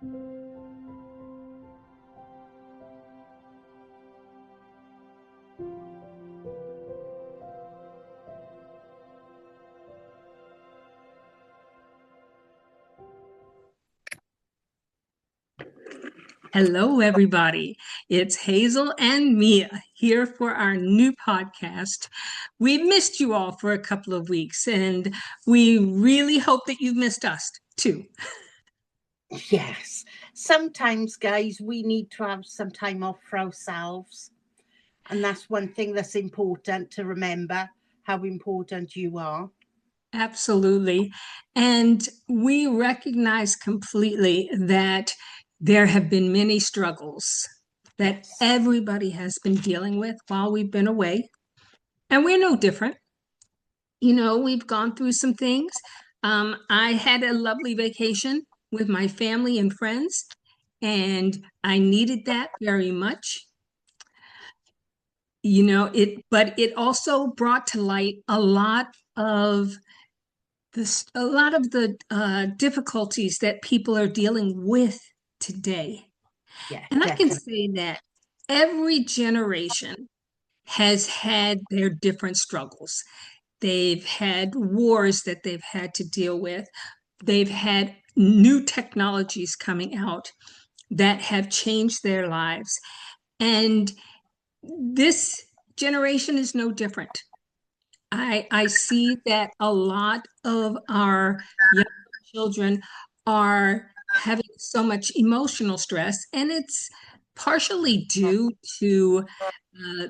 Hello, everybody. It's Hazel and Mia here for our new podcast. We missed you all for a couple of weeks, and we really hope that you missed us too. Yes. Sometimes, guys, we need to have some time off for ourselves. And that's one thing that's important to remember, how important you are. Absolutely. And we recognize completely that there have been many struggles that everybody has been dealing with while we've been away. And we're no different. You know, we've gone through some things. I had a lovely vacation with my family and friends, and I needed that very much. You know, but it also brought to light a lot of the difficulties that people are dealing with today. Yeah, And I can definitely. say that every generation has had their different struggles. They've had wars that they've had to deal with. They've had new technologies coming out that have changed their lives. And this generation is no different. I see that a lot of our young children are having so much emotional stress, and it's partially due to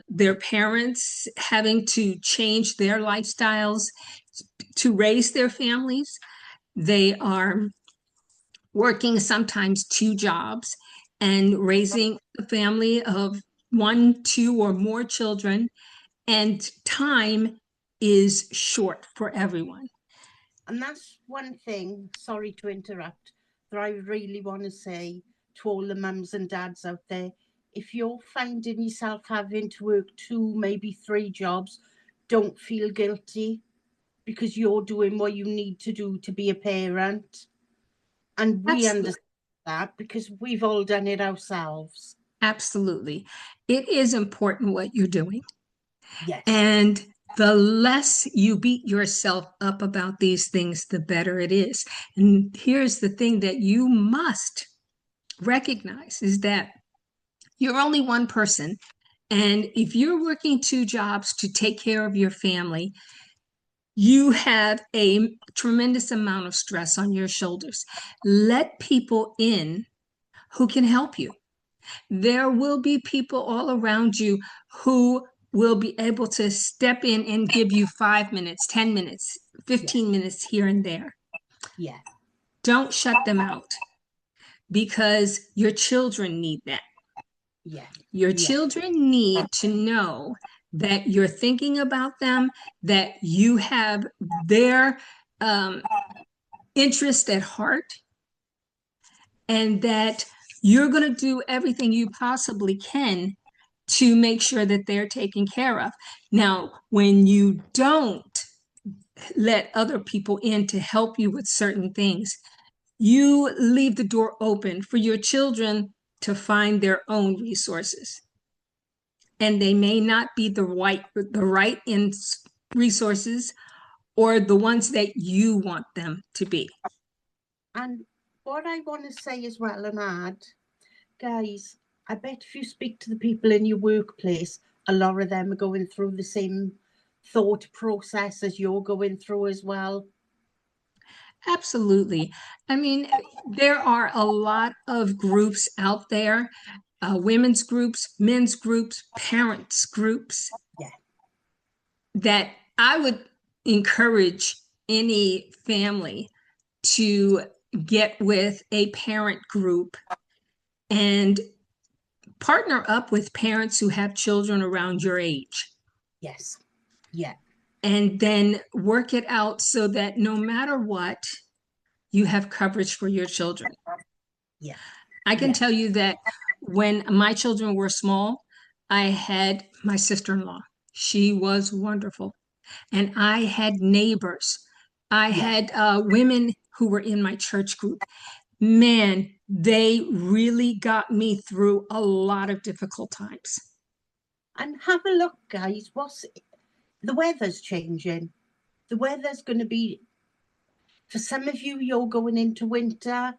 their parents having to change their lifestyles to raise their families. They are working sometimes two jobs and raising a family of one, two, or more children, and time is short for everyone. And that's one thing, sorry to interrupt, that I really want to say to all the mums and dads out there. If you're finding yourself having to work two, maybe three jobs, don't feel guilty because you're doing what you need to do to be a parent. And we Absolutely. understand that because we've all done it ourselves. Absolutely. It is important what you're doing. Yes. And the less you beat yourself up about these things, the better it is. And here's the thing that you must recognize is that you're only one person. And if you're working two jobs to take care of your family, you have a tremendous amount of stress on your shoulders. Let people in who can help you. There will be people all around you who will be able to step in and give you 5 minutes, 10 minutes, 15 minutes here and there. Yeah. Don't shut them out because your children need that. Yeah. Your Yeah. children need to know that you're thinking about them, that you have their interest at heart, and that you're going to do everything you possibly can to make sure that they're taken care of. Now, when you don't let other people in to help you with certain things, you leave the door open for your children to find their own resources. And they may not be the right in resources or the ones that you want them to be. And what I want to say as well and add, guys, I bet if you speak to the people in your workplace, a lot of them are going through the same thought process as you're going through as well. Absolutely. I mean, there are a lot of groups out there, women's groups, men's groups, parents groups, Yeah. that I would encourage any family to get with a parent group and partner up with parents who have children around your age. Yes. Yeah. And then work it out so that no matter what, you have coverage for your children. Yeah. I can Yeah. tell you that when my children were small, I had my sister-in-law. She was wonderful. And I had neighbors. I Yeah. had women who were in my church group. Man, They really got me through a lot of difficult times. And have a look, guys. The weather's changing. The weather's going to be, for some of you, you're going into winter.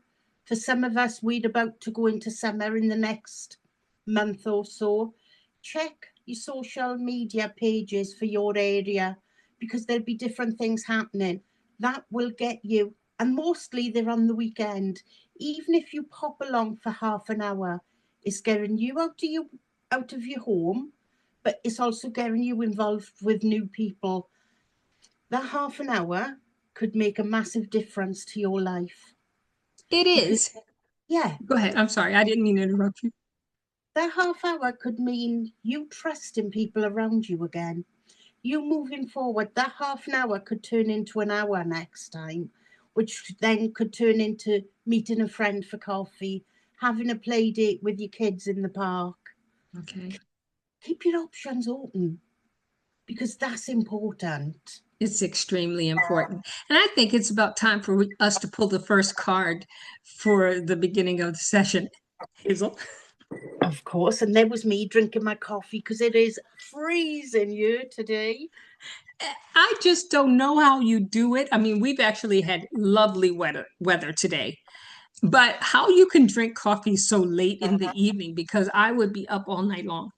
For some of us, we're about to go into summer in the next month or so. Check your social media pages for your area, because there'll be different things happening. That will get you, and mostly they're on the weekend. Even if you pop along for half an hour, it's getting you out of your home, but it's also getting you involved with new people. That half an hour could make a massive difference to your life. It Because, is. yeah, Go ahead. I'm sorry. I didn't mean to interrupt you. that half hour could mean you trusting people around you again. You moving forward, that half an hour could turn into an hour next time, which then could turn into meeting a friend for coffee, having a play date with your kids in the park. Okay. Keep your options open, because that's important. It's extremely important. And I think it's about time for us to pull the first card for the beginning of the session. Hazel? Of course, and there was me drinking my coffee because it is freezing here today. I just don't know how you do it. I mean, we've actually had lovely weather today, but how you can drink coffee so late in the evening, because I would be up all night long.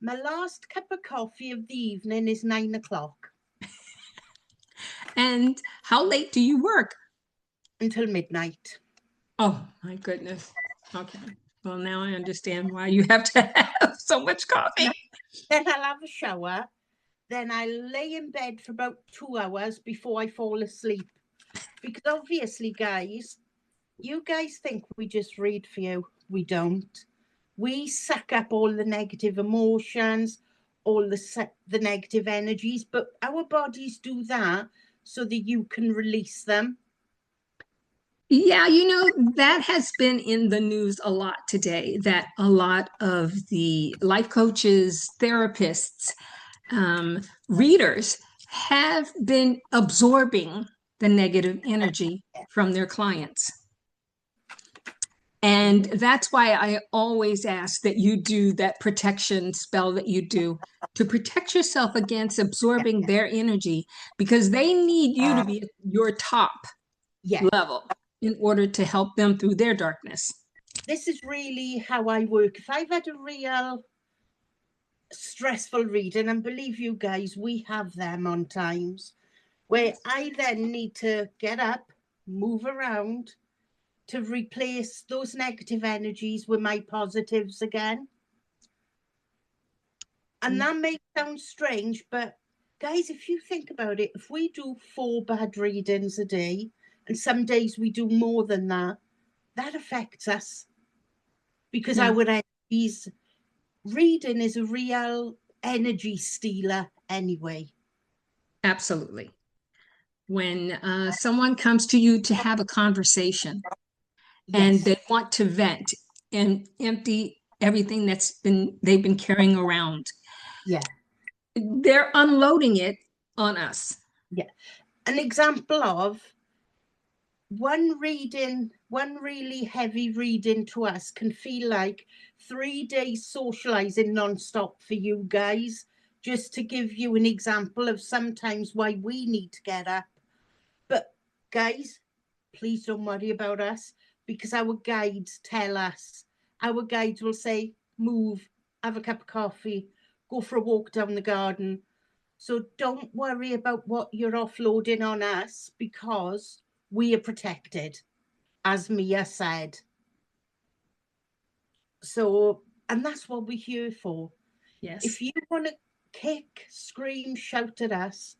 My last cup of coffee of the evening is 9 o'clock And how late do you work? until midnight. Oh, my goodness. Okay. Well, now I understand why you have to have so much coffee. Then I'll have a shower. Then I lay in bed for about 2 hours before I fall asleep. Because obviously, guys, you guys think we just read for you. We don't. We suck up all the negative emotions, all the negative energies, but our bodies do that so that you can release them. Yeah, that has been in the news a lot today, that a lot of the life coaches, therapists, readers have been absorbing the negative energy from their clients. And that's why I always ask that you do that protection spell that you do to protect yourself against absorbing their energy, because they need you to be at your top Yeah. level in order to help them through their darkness. This is really how I work. If I've had a real stressful reading, and believe you guys, we have them on times, where I then need to get up, move around to replace those negative energies with my positives again. And that may sound strange, but guys, if you think about it, if we do 4 bad readings a day, and some days we do more than that, that affects us, because Yeah, our energies, reading is a real energy stealer anyway. absolutely. When someone comes to you to have a conversation and Yes. they want to vent and empty everything they've been carrying around, Yeah. they're unloading it on us. Yeah. An example of one reading, one really heavy reading to us can feel like 3 days socializing non-stop for you guys. Just to give you an example of sometimes why we need to get up. But guys, please don't worry about us, because our guides tell us. Our guides will say, move, have a cup of coffee, go for a walk down the garden. So don't worry about what you're offloading on us, because we are protected, as Mia said. So, and that's what we're here for. Yes. If you want to kick, scream, shout at us,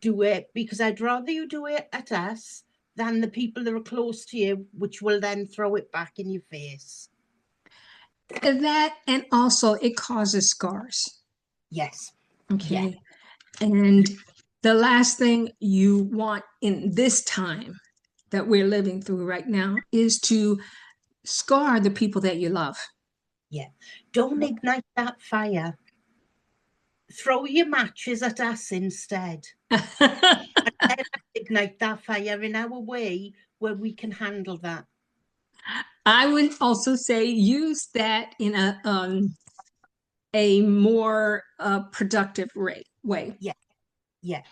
do it, because I'd rather you do it at us than the people that are close to you, which will then throw it back in your face. That, and also it causes scars. Yes. Yeah. Okay. And the last thing you want in this time that we're living through right now is to scar the people that you love. Yeah. Don't ignite that fire. Throw your matches at us instead. And let us ignite that fire in our way where we can handle that. I would also say use that in a more productive way. Yeah, yeah,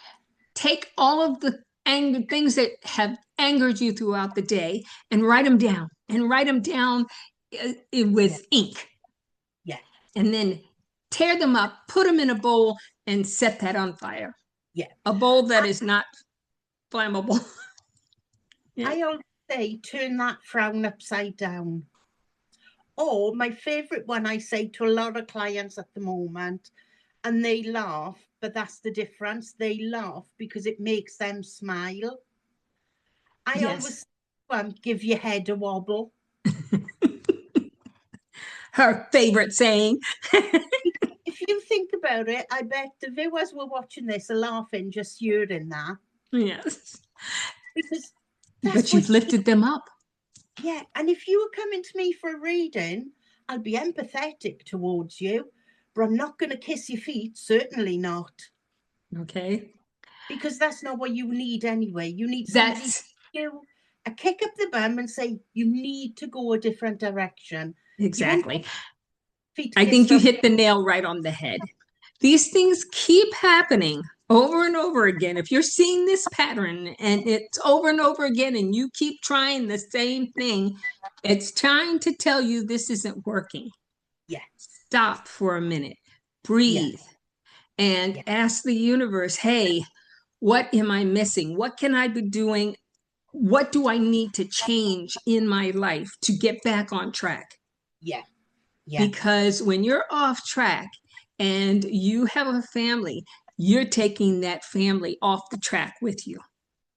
Take all of the anger things that have angered you throughout the day and write them down, yeah, with ink, yeah, and then tear them up, put them in a bowl, and set that on fire. yeah. A bowl that is not flammable. Yeah. I always say turn that frown upside down. Or my favorite one I say to a lot of clients at the moment, and they laugh, but that's the difference. They laugh because it makes them smile. I Yes. always give your head a wobble. Her favorite saying. If you think about it, I bet the viewers were watching this are laughing just hearing that, Yes. because that's But what you've you, lifted them up. yeah. And if you were coming to me for a reading, I'll be empathetic towards you, but I'm not going to kiss your feet, certainly not, Okay. because that's not what you need anyway. You need somebody to That's give you a kick up the bum and say, you need to go a different direction. You won't exactly. get feet I kissed think you from, hit the nail right on the head. These things keep happening over and over again. If you're seeing this pattern and it's over and over again and you keep trying the same thing, it's trying to tell you this isn't working. yeah, Stop for a minute, yeah, breathe, and yeah, ask the universe, hey, what am I missing? What can I be doing? What do I need to change in my life to get back on track? yeah, yeah, Because when you're off track and you have a family, you're taking that family off the track with you.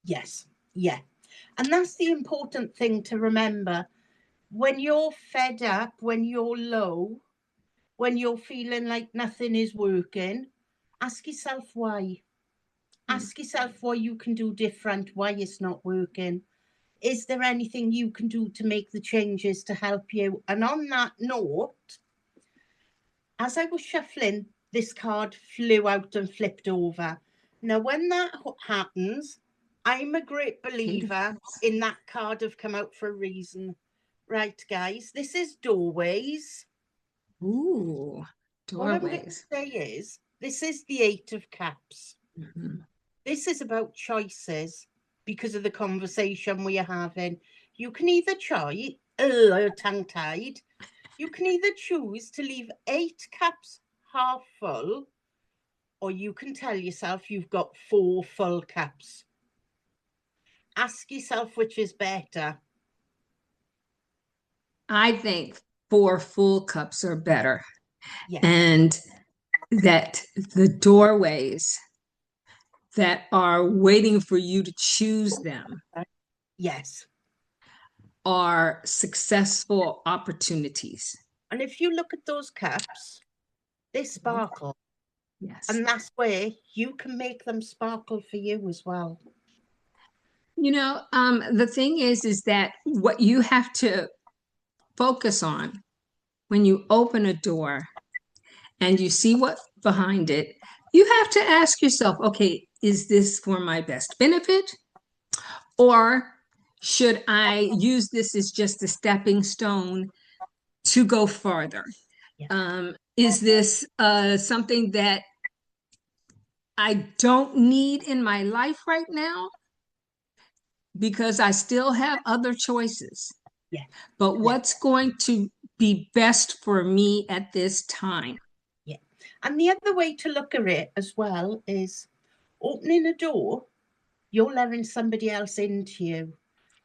yes, yeah. And that's the important thing to remember. When you're fed up, when you're low, when you're feeling like nothing is working, ask yourself why. Ask yourself why you can do different, why it's not working. Is there anything you can do to make the changes to help you? And on that note, as I was shuffling, this card flew out and flipped over. Now, when that happens, I'm a great believer in that card have come out for a reason. Right, guys, this is doorways. Ooh, What I'm going to doorways. say is this is the Eight of Cups. Mhm. This is about choices because of the conversation we are having. You can either tongue tied. You can either choose to leave 8 cups half full, or you can tell yourself you've got 4 full cups. Ask yourself which is better. I think 4 full cups are better, Yeah, and that the doorways that are waiting for you to choose them yes. are successful opportunities. And if you look at those cups, they sparkle. Yes. And that's where you can make them sparkle for you as well. The thing is that what you have to focus on when you open a door and you see what's behind it, you have to ask yourself, okay, is this for my best benefit? Or should I use this as just a stepping stone to go farther? Yeah. Is this something that I don't need in my life right now? Because I still have other choices. Yeah. But Yeah. what's going to be best for me at this time? Yeah. And the other way to look at it as well is opening a door, you're letting somebody else into you,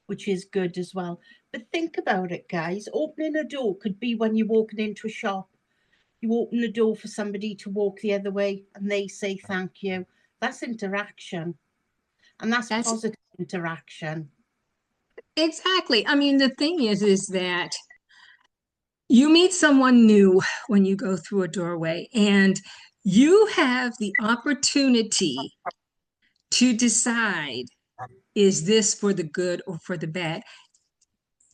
which is good as well. But think about it, guys. Opening a door could be when you're walking into a shop. You open the door for somebody to walk the other way and they say thank you. That's interaction. And that's That's positive interaction. exactly. I mean, the thing is that you meet someone new when you go through a doorway, and you have the opportunity to decide, is this for the good or for the bad?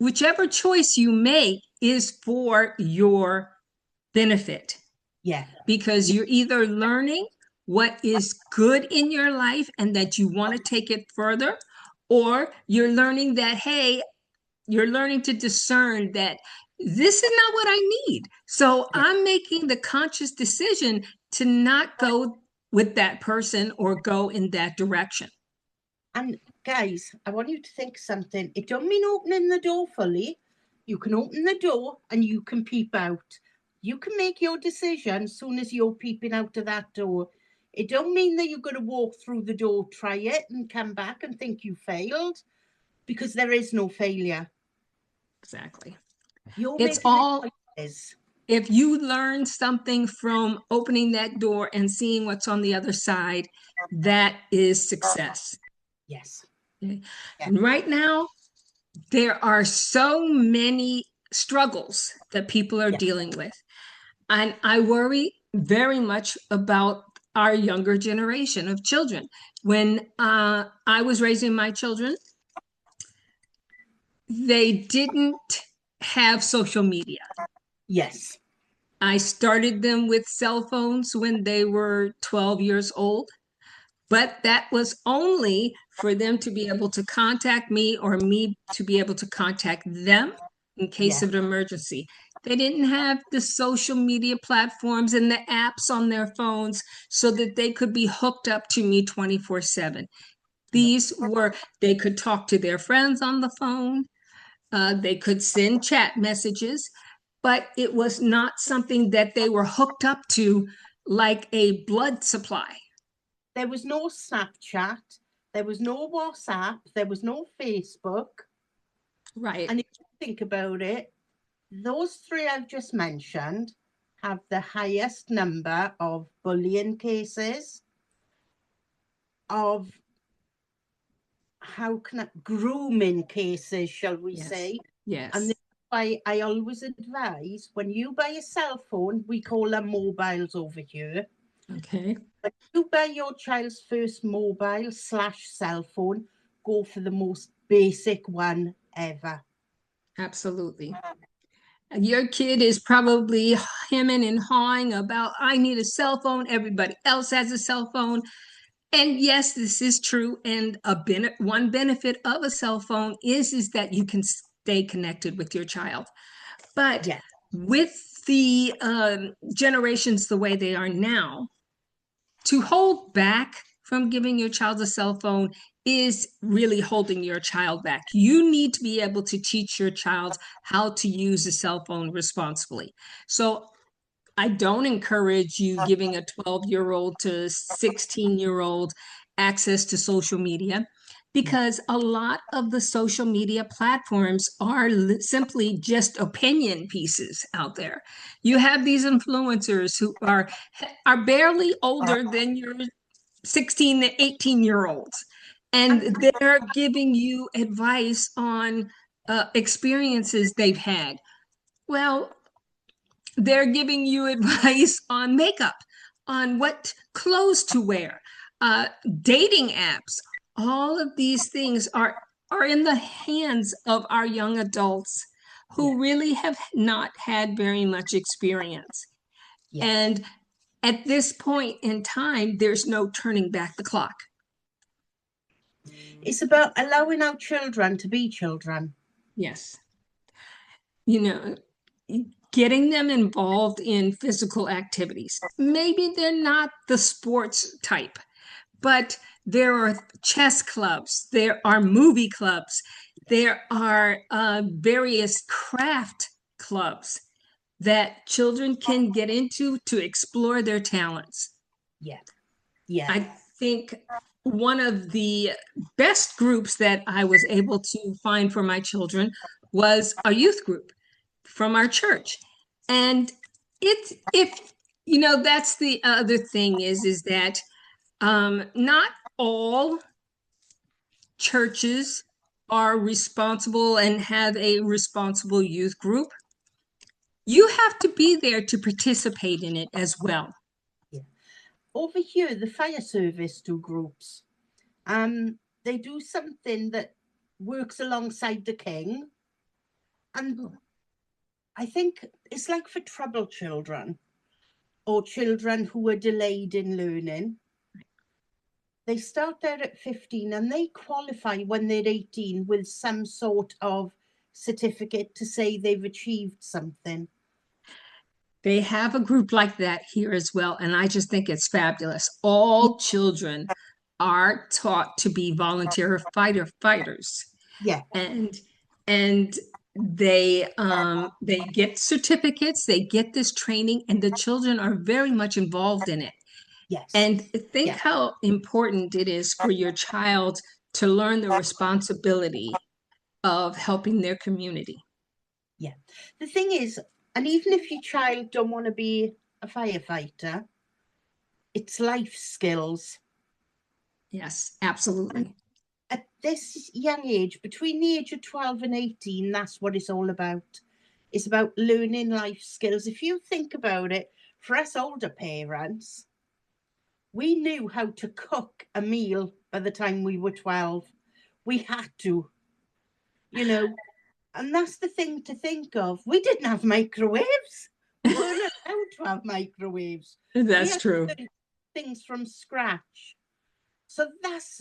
Whichever choice you make is for your benefit, Yeah. because Yeah. you're either learning what is good in your life and that you want to take it further, or you're learning that, hey, you're learning to discern that this is not what I need. So Yeah. I'm making the conscious decision to not go with that person or go in that direction. And guys, I want you to think something. It don't mean opening the door fully. You can open the door and you can peep out. You can make your decision as soon as you're peeping out of that door. It don't mean that you're going to walk through the door, try it, and come back and think you failed, because there is no failure. Exactly. You're It's making the all, choices. if you learn something from opening that door and seeing what's on the other side, that is success. Yes. Okay? Yeah. And right now, there are so many struggles that people are Yeah. dealing with. And I worry very much about our younger generation of children. When I was raising my children, they didn't have social media. Yes. I started them with cell phones when they were 12 years old, but that was only for them to be able to contact me or me to be able to contact them in case Yeah. of an emergency. They didn't have the social media platforms and the apps on their phones so that they could be hooked up to me 24/7. No. These were, they could talk to their friends on the phone, they could send chat messages, but it was not something that they were hooked up to like a blood supply. There was no Snapchat. There was no WhatsApp. There was no Facebook. Right. And if you think about it, those three I've just mentioned have the highest number of bullying cases, of grooming cases, shall we Yes. say. And Yes. this is why I always advise, when you buy a cell phone, we call them mobiles over here. Okay. When you buy your child's first mobile/cell phone, go for the most basic one ever. Absolutely. Your kid is probably hemming and hawing about, I need a cell phone. Everybody else has a cell phone. And yes, this is true. And one benefit of a cell phone is that you can stay connected with your child. But Yeah. with the generations the way they are now, to hold back from giving your child a cell phone is really holding your child back. You need to be able to teach your child how to use a cell phone responsibly. So I don't encourage you giving a 12-year-old to 16-year-old access to social media, because a lot of the social media platforms are simply just opinion pieces out there. You have these influencers who are barely older than your 16 to 18-year-olds, and And they're giving you advice on experiences they've had. Well, they're giving you advice on makeup, on what clothes to wear, dating apps. All of these things are in the hands of our young adults yeah, who really have not had very much experience. yeah. And at this point in time, there's no turning back the clock. It's about allowing our children to be children. Yes. You know, getting them involved in physical activities. Maybe they're not the sports type, but there are chess clubs, there are movie clubs, there are various craft clubs that children can get into to explore their talents. Yeah, yeah, I think one of the best groups that I was able to find for my children was a youth group from our church. And it's, if you know, that's the other thing is that not all churches are responsible and have a responsible youth group. You have to be there to participate in it as well. yeah. Over here, the fire service do groups. They do something that works alongside the king, and I think it's like for troubled children or children who are delayed in learning. They start there at 15 and they qualify when they're 18 with some sort of certificate to say they've achieved something. They have a group like that here as well, and I just think it's fabulous. All children are taught to be volunteer fighters, Yeah, and and they get certificates, they get this training, and the children are very much involved in it. yes, And think yeah, how important it is for your child to learn the responsibility of helping their community. yeah. The thing is, and even if your child don't want to be a firefighter, it's life skills. Yes, And absolutely. at this young age, between the age of 12 and 18, that's what it's all about. It's about learning life skills. If you think about it, for us older parents, we knew how to cook a meal by the time we were 12. We had to, you know, and that's the thing to think of. We didn't have microwaves. We weren't allowed to have microwaves. We That's had true. to learn things from scratch. So that's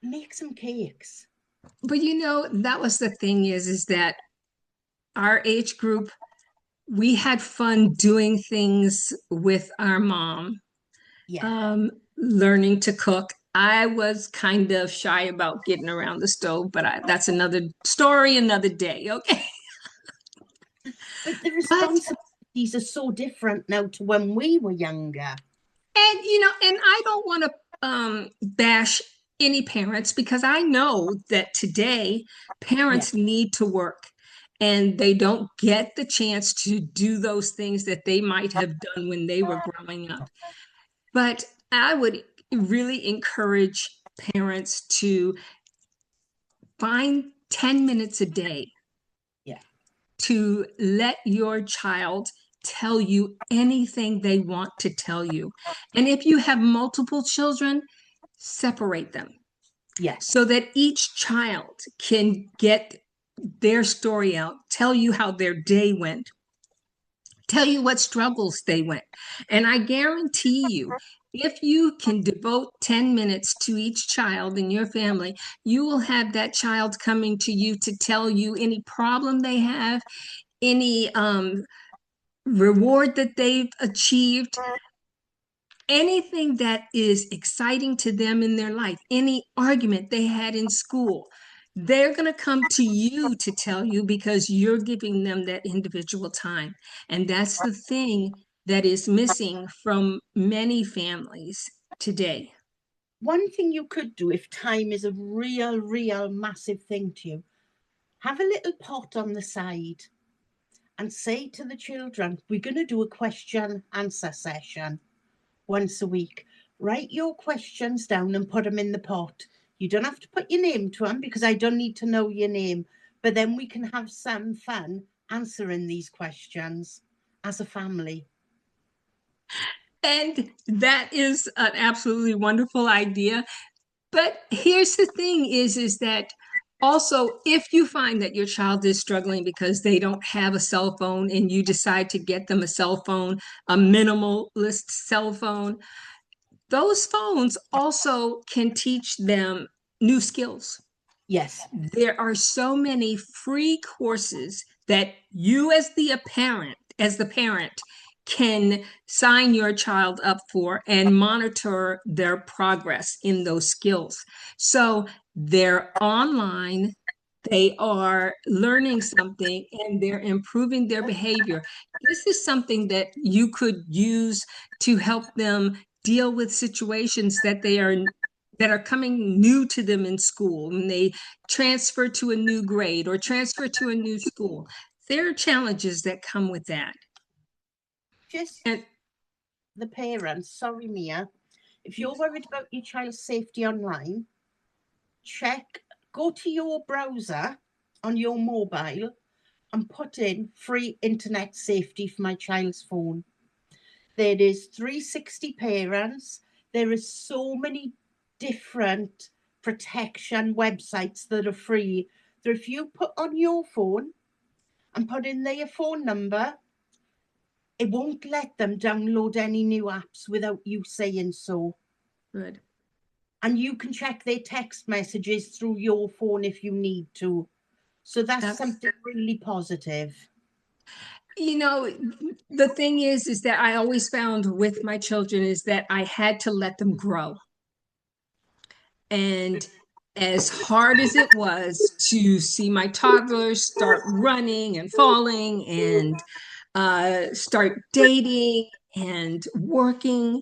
make some cakes. But that was the thing is that our age group, we had fun doing things with our mom, Yeah. learning to cook. I was kind of shy about getting around the stove, but that's another story, another day. Okay. But the But, responsibilities are so different now to when we were younger. and I don't want to bash any parents because I know that today Yeah. parents need to work and they don't get the chance to do those things that they might have done when they were growing up. But I would really encourage parents to find 10 minutes a day Yeah. to let your child tell you anything they want to tell you. And if you have multiple children, separate them Yes. so that each child can get their story out, tell you how their day went, tell you what struggles they went. And I guarantee you, if you can devote 10 minutes to each child in your family, you will have that child coming to you to tell you any problem they have, any reward that they've achieved, anything that is exciting to them in their life, any argument they had in school. They're going to come to you to tell you because you're giving them that individual time. And that's the thing that is missing from many families today. One thing you could do if time is a real massive thing to you, have a little pot on the side and say to the children, we're going to do a question answer session once a week. Write your questions down and put them in the pot. You don't have to put your name to them because I don't need to know your name, but then we can have some fun answering these questions as a family. And that is an absolutely wonderful idea. But here's the thing is that also if you find that your child is struggling because they don't have a cell phone and you decide to get them a cell phone, a minimalist cell phone, those phones also can teach them new skills. Yes. There are so many free courses that you as the parent can sign your child up for and monitor their progress in those skills. So they're online, they are learning something and they're improving their behavior. This is something that you could use to help them deal with situations that are coming new to them in school and they transfer to a new grade or transfer to a new school. There are challenges that come with that. Just And the parents, sorry, Mia, if you're worried about your child's safety online, go to your browser on your mobile and put in free internet safety for my child's phone. There is 360 parents. There is so many different protection websites that are free. So if you put on your phone and put in their phone number, it won't let them download any new apps without you saying so. good. And you can check their text messages through your phone if you need to. So that's something really positive. You know, the thing is that I always found with my children is that I had to let them grow. And as hard as it was to see my toddlers start running and falling and start dating and working,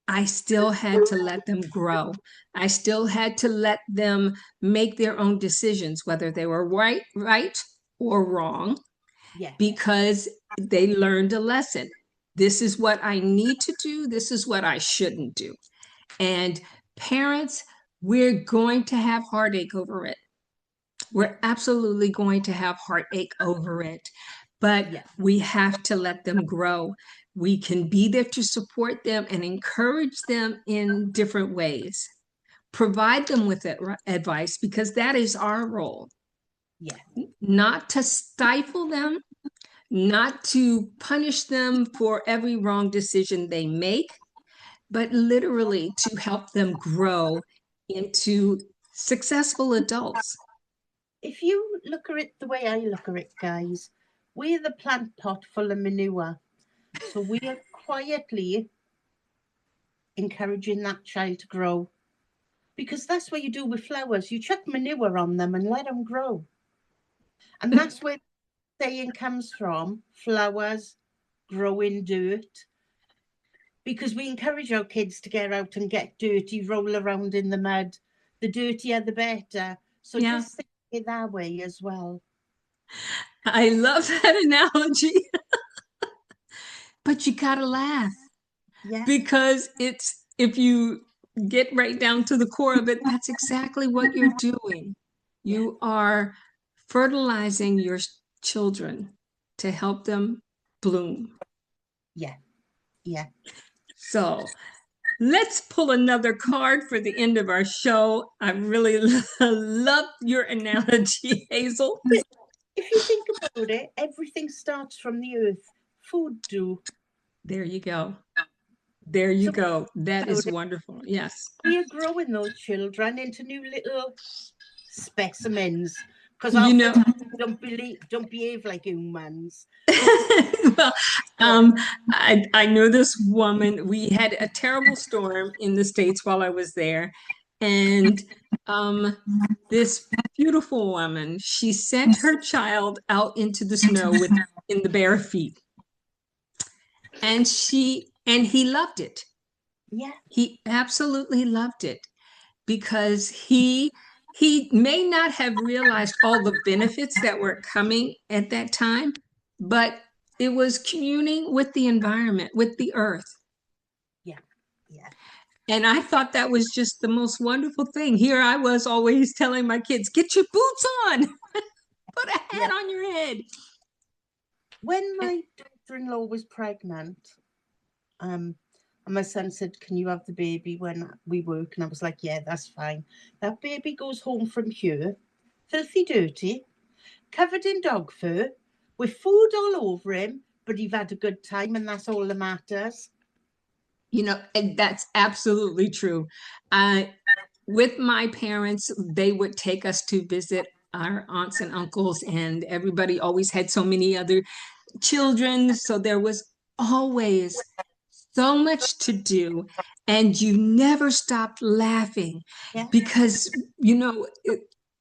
I still had to let them grow. I still had to let them make their own decisions, whether they were right or wrong, Yeah, because they learned a lesson. This is what I need to do. This is what I shouldn't do. And parents, we're going to have heartache over it. yeah, We're absolutely going to have heartache over it, but yeah, we have to let them grow. We can be there to support them and encourage them in different ways. Provide them with advice because that is our role, yeah, not to stifle them, not to punish them for every wrong decision they make, but literally to help them grow into successful adults. If you look at it the way I look at it, guys, we're the plant pot full of manure. So we are quietly encouraging that child to grow. Because that's what you do with flowers. You chuck manure on them and let them grow. And that's where the saying comes from, flowers grow in dirt. Because we encourage our kids to get out and get dirty, roll around in the mud. The dirtier, the better. So Yeah, just think it that way as well. I love that analogy, but you gotta laugh Yeah, because it's if you get right down to the core of it, that's exactly what you're doing. yeah, You are fertilizing your children to help them bloom. yeah, yeah. So let's pull another card for the end of our show. I really love your analogy, Hazel. If you think about it, everything starts from the earth. Food do. There you go. There you So go. That about is it, wonderful. Yes. we are growing those children into new little specimens. Because You half the know, time they don't behave like humans. well, Yeah, um, I know this woman. We had a terrible storm in the States while I was there, and um, this beautiful woman, she sent her child out into the snow with in the bare feet, and he loved it. yeah, He absolutely loved it because he may not have realized all the benefits that were coming at that time, but it was communing with the environment, with the earth. yeah, yeah, And I thought that was just the most wonderful thing. Here I was always telling my kids, get your boots on, put a yeah. hat on your head. When my daughter-in-law was pregnant, and my son said, "Can you have the baby when we work?" And I was like, "Yeah, that's fine." That baby goes home from here, filthy dirty, covered in dog fur, with food all over him, but he've had a good time, and that's all that matters. You know, and that's absolutely true. With my parents, they would take us to visit our aunts and uncles, and everybody always had so many other children. So there was always so much to do, and you never stopped laughing Yeah, because, you know,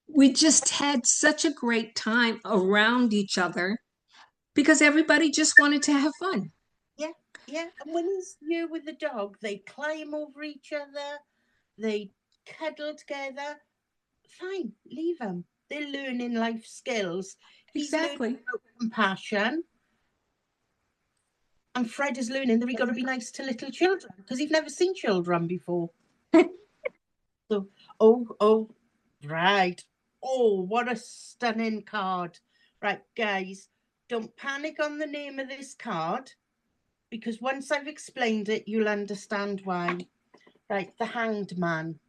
we just had such a great time around each other because everybody just wanted to have fun. yeah, yeah. And when he's here with the dog, they climb over each other, they cuddle together. Fine, leave them. They're learning life skills. He's learning Exactly. about compassion. And Fred is learning that we got to be nice to little children because he's never seen children before. So, oh, right. Oh, what a stunning card. Right, guys, don't panic on the name of this card because once I've explained it, you'll understand why. Right, the Hanged Man.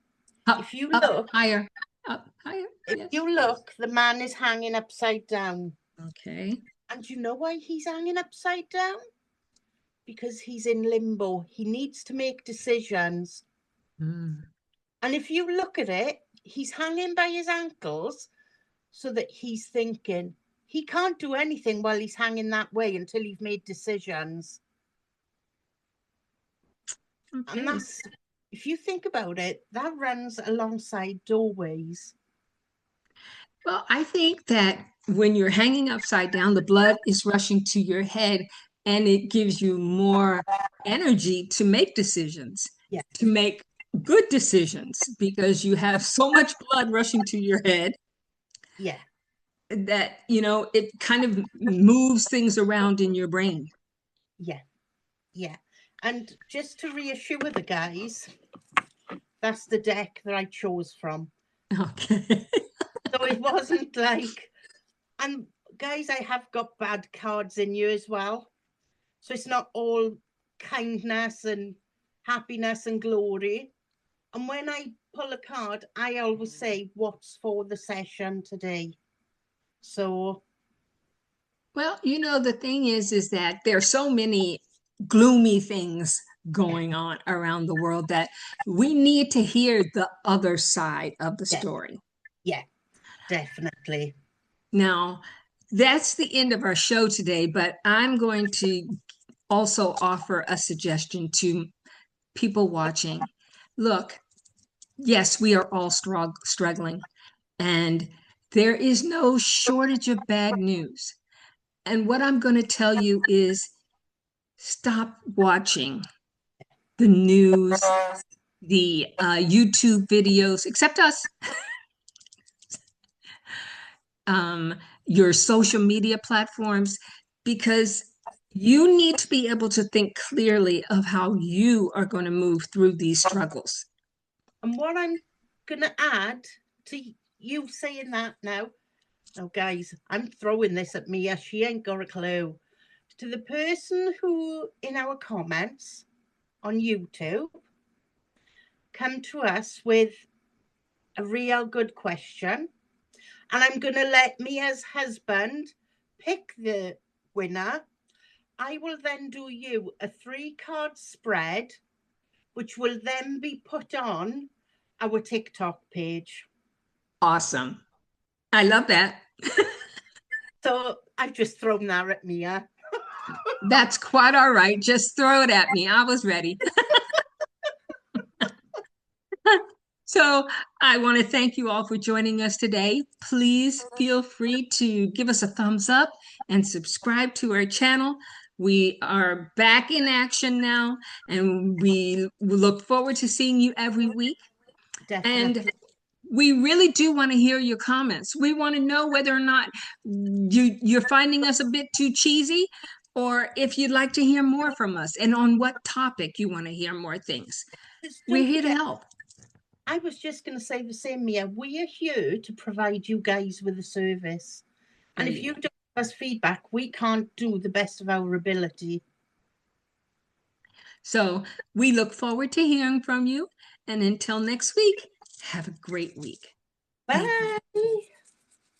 Up, If you up, look, higher, up, higher. if Yes. you look, the man is hanging upside down. Okay. And you know why he's hanging upside down? Because he's in limbo. He needs to make decisions. Mm. And if you look at it, he's hanging by his ankles. so that he's thinking he can't do anything while he's hanging that way until he's made decisions. Okay. And that's, if you think about it, that runs alongside doorways. Well, I think that when you're hanging upside down, the blood is rushing to your head and it gives you more energy to make decisions, Yeah. to make good decisions, because you have so much blood rushing to your head Yeah. that, it kind of moves things around in your brain. Yeah. Yeah. And just to reassure the guys, that's the deck that I chose from. Okay. So it wasn't like, and guys, I have got bad cards in you as well. So it's not all kindness and happiness and glory. And when I pull a card, I always say, what's for the session today? So, Well, the thing is that there are so many gloomy things going on around the world that we need to hear the other side of the yeah, story. yeah, definitely. Now, that's the end of our show today, but I'm going to also offer a suggestion to people watching. Look, yes, we are all struggling, and there is no shortage of bad news. And what I'm going to tell you is stop watching the news, the YouTube videos, except us, um, your social media platforms, because you need to be able to think clearly of how you are going to move through these struggles. And what I'm going to add to you saying that now, guys, I'm throwing this at Mia. She ain't got a clue. To the person who, in our comments on YouTube, come to us with a real good question. And I'm going to let Mia's husband pick the winner. I will then do you a 3-card spread, which will then be put on our TikTok page. Awesome. I love that. So I've just thrown that at Mia. That's quite all right. Just throw it at me. I was ready. So I want to thank you all for joining us today. Please feel free to give us a thumbs up and subscribe to our channel. We are back in action now, and we look forward to seeing you every week. Definitely. And we really do want to hear your comments. We want to know whether or not you're finding us a bit too cheesy, or if you'd like to hear more from us, and on what topic you want to hear more things. We're here to help. I was just going to say the same, Mia. We are here to provide you guys with a service. And if you don't give us feedback, we can't do the best of our ability. So we look forward to hearing from you. And until next week, have a great week. Bye.